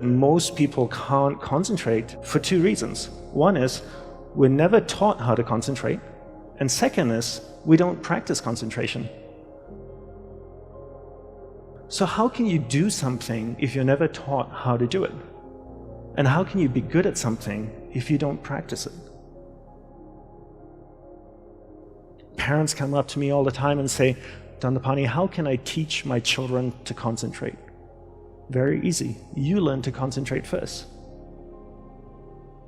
Most people can't concentrate for two reasons. One is we're never taught how to concentrate, and second is we don't practice concentration. So how can you do something if you're never taught how to do it? And how can you be good at something if you don't practice it? Parents come up to me all the time and say, Dandapani, how can I teach my children to concentrate? Very easy. You learn to concentrate first.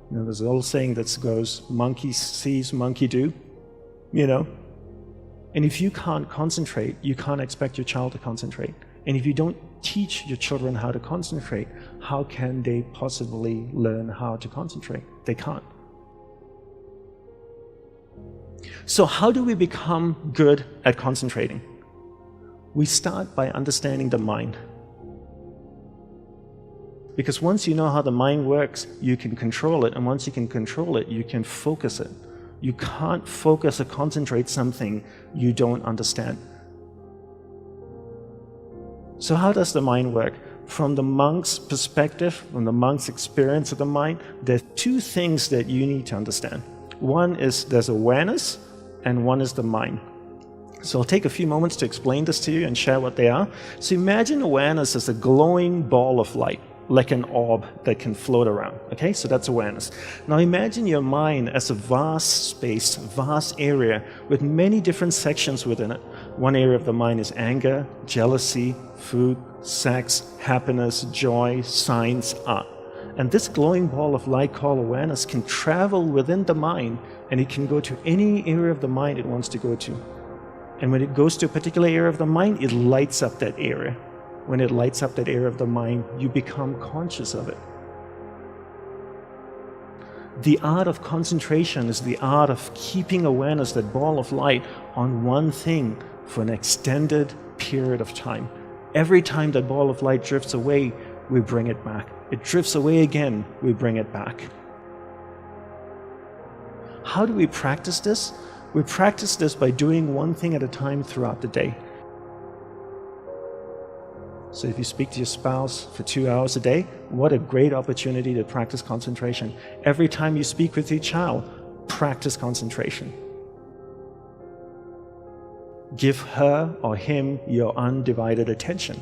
You know, there's an old saying that goes, monkey sees, monkey do, you know? And if you can't concentrate, you can't expect your child to concentrate. And if you don't teach your children how to concentrate, how can they possibly learn how to concentrate? They can't. So how do we become good at concentrating? We start by understanding the mind. Because once you know how the mind works, you can control it, and once you can control it, you can focus it. You can't focus or concentrate something you don't understand. So how does the mind work? From the monk's perspective, from the monk's experience of the mind, there are two things that you need to understand. One is there's awareness, and one is the mind. So I'll take a few moments to explain this to you and share what they are. So imagine awareness as a glowing ball of light, like an orb that can float around, okay? So that's awareness. Now imagine your mind as a vast space, vast area with many different sections within it. One area of the mind is anger, jealousy, food, sex, happiness, joy, science, art. And this glowing ball of light called awareness can travel within the mind, and it can go to any area of the mind it wants to go to. And when it goes to a particular area of the mind, it lights up that area. When it lights up that area of the mind, you become conscious of it. The art of concentration is the art of keeping awareness, that ball of light, on one thing for an extended period of time. Every time that ball of light drifts away, we bring it back. It drifts away again, we bring it back. How do we practice this? We practice this by doing one thing at a time throughout the day. So if you speak to your spouse for 2 hours a day, what a great opportunity to practice concentration. Every time you speak with your child, practice concentration. Give her or him your undivided attention.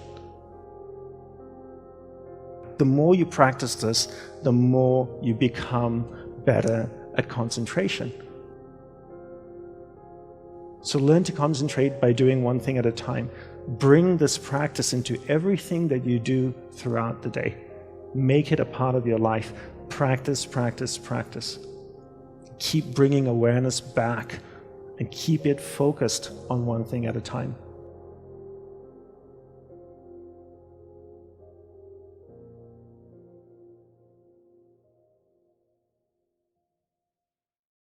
The more you practice this, the more you become better at concentration. So learn to concentrate by doing one thing at a time. Bring this practice into everything that you do throughout the day. Make it a part of your life. Practice, practice, practice. Keep bringing awareness back and keep it focused on one thing at a time.